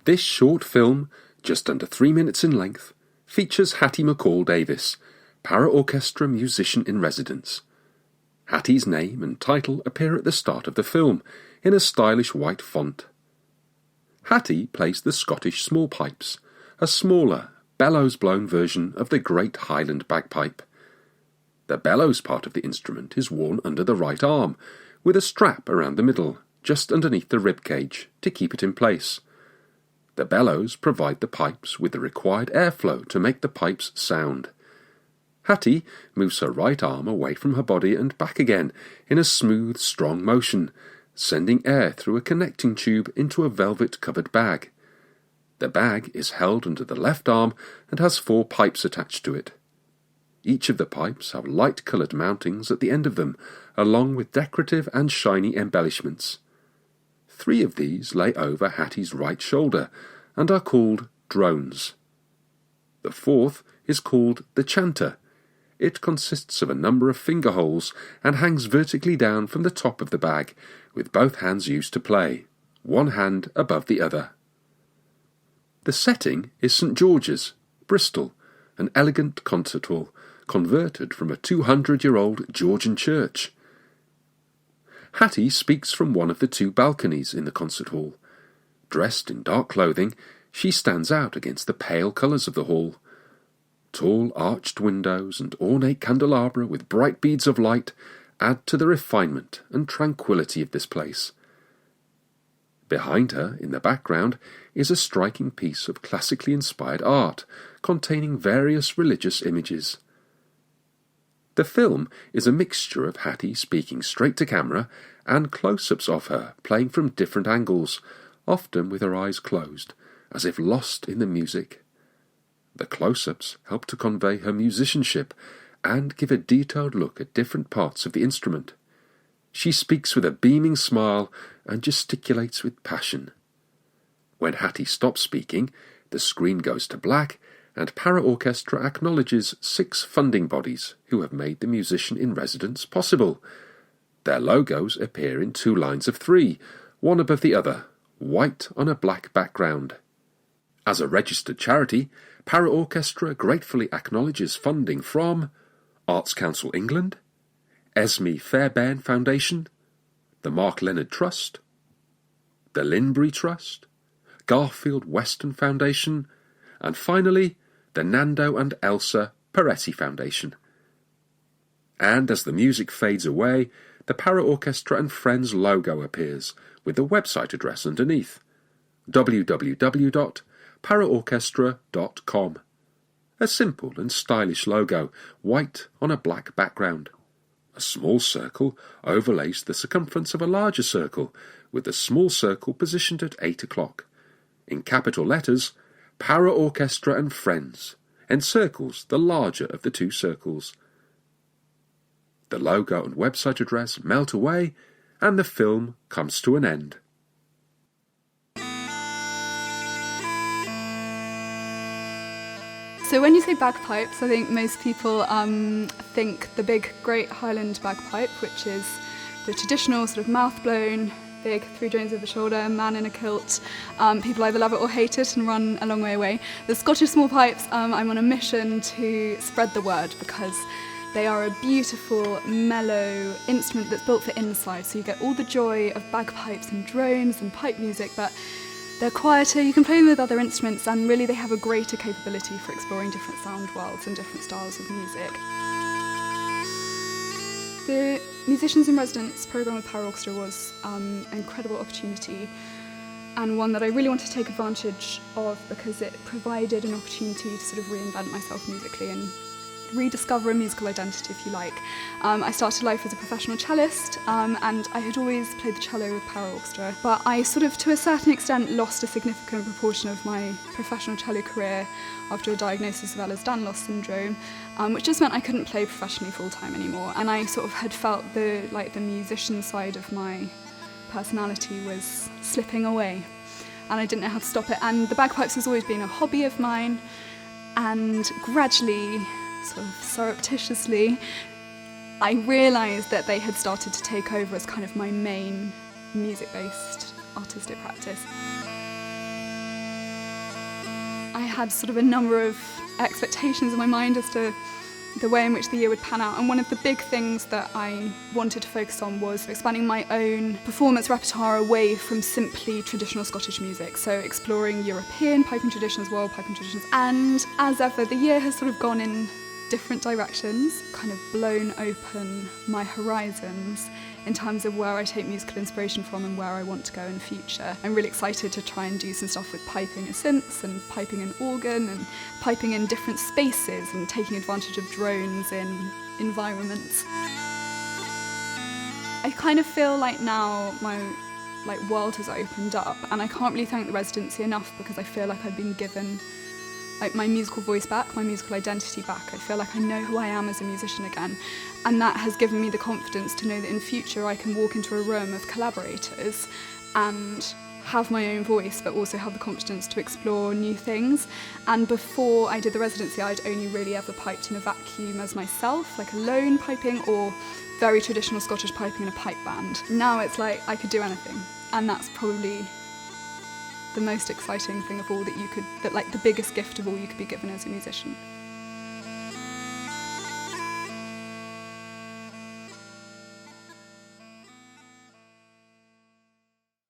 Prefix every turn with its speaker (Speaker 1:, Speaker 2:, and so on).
Speaker 1: This short film, just under 3 minutes in length, features Hattie McCall Davies, Paraorchestra Musician in Residence. Hattie's name and title appear at the start of the film, in a stylish white font. Hattie plays the Scottish smallpipes, a smaller, bellows-blown version of the Great Highland bagpipe. The bellows part of the instrument is worn under the right arm, with a strap around the middle, just underneath the rib cage, to keep it in place. The bellows provide the pipes with the required airflow to make the pipes sound. Hattie moves her right arm away from her body and back again in a smooth, strong motion, sending air through a connecting tube into a velvet-covered bag. The bag is held under the left arm and has 4 pipes attached to it. Each of the pipes have light-coloured mountings at the end of them, along with decorative and shiny embellishments. 3 of these lay over Hattie's right shoulder and are called drones. The 4th is called the chanter. It consists of a number of finger holes and hangs vertically down from the top of the bag, with both hands used to play, one hand above the other. The setting is St George's, Bristol, an elegant concert hall, converted from a 200-year-old Georgian church. Hattie speaks from one of the 2 balconies in the concert hall. Dressed in dark clothing, she stands out against the pale colours of the hall. Tall arched windows and ornate candelabra with bright beads of light add to the refinement and tranquillity of this place. Behind her, in the background, is a striking piece of classically inspired art, containing various religious images. The film is a mixture of Hattie speaking straight to camera and close-ups of her playing from different angles, often with her eyes closed, as if lost in the music. The close-ups help to convey her musicianship and give a detailed look at different parts of the instrument. She speaks with a beaming smile and gesticulates with passion. When Hattie stops speaking, the screen goes to black, and Paraorchestra acknowledges 6 funding bodies who have made the musician in residence possible. Their logos appear in 2 lines of 3, one above the other, white on a black background. As a registered charity, Paraorchestra gratefully acknowledges funding from Arts Council England, Esme Fairbairn Foundation, the Mark Leonard Trust, the Linbury Trust, Garfield Weston Foundation, and finally, the Nando and Elsa Peretti Foundation. And as the music fades away, the Paraorchestra and Friends logo appears, with the website address underneath, www.paraorchestra.com. A simple and stylish logo, white on a black background. A small circle overlays the circumference of a larger circle, with the small circle positioned at 8 o'clock. In capital letters, Paraorchestra and Friends, encircles the larger of the 2 circles. The logo and website address melt away, and the film comes to an end.
Speaker 2: So when you say bagpipes, I think most people think the big Great Highland bagpipe, which is the traditional sort of mouth-blown, big 3 drones over the shoulder, man in a kilt. People either love it or hate it and run a long way away. The Scottish small pipes, I'm on a mission to spread the word because they are a beautiful, mellow instrument that's built for inside. So you get all the joy of bagpipes and drones and pipe music, but they're quieter, you can play them with other instruments, and really they have a greater capability for exploring different sound worlds and different styles of music. The Musicians in Residence programme with Paraorchestra was an incredible opportunity, and one that I really wanted to take advantage of because it provided an opportunity to sort of reinvent myself musically and rediscover a musical identity, if you like. I started life as a professional cellist, and I had always played the cello with Paraorchestra, but I sort of, to a certain extent, lost a significant proportion of my professional cello career after a diagnosis of Ehlers-Danlos syndrome, which just meant I couldn't play professionally full-time anymore, and I sort of had felt the musician side of my personality was slipping away, and I didn't know how to stop it. And the bagpipes has always been a hobby of mine, and gradually, sort of surreptitiously, I realised that they had started to take over as kind of my main music-based artistic practice. I had sort of a number of expectations in my mind as to the way in which the year would pan out, and one of the big things that I wanted to focus on was expanding my own performance repertoire away from simply traditional Scottish music, so exploring European piping traditions, world piping traditions, and as ever the year has sort of gone in different directions, kind of blown open my horizons in terms of where I take musical inspiration from and where I want to go in the future. I'm really excited to try and do some stuff with piping and synths and piping and organ and piping in different spaces and taking advantage of drones in environments. I kind of feel like now my world has opened up, and I can't really thank the residency enough because I feel like I've been given my musical voice back, my musical identity back. I feel like I know who I am as a musician again, and that has given me the confidence to know that in future I can walk into a room of collaborators and have my own voice, but also have the confidence to explore new things. And before I did the residency, I'd only really ever piped in a vacuum as myself, like alone piping or very traditional Scottish piping in a pipe band. Now it's like I could do anything, and that's probably the most exciting thing of all that the biggest gift of all you could be given as a musician.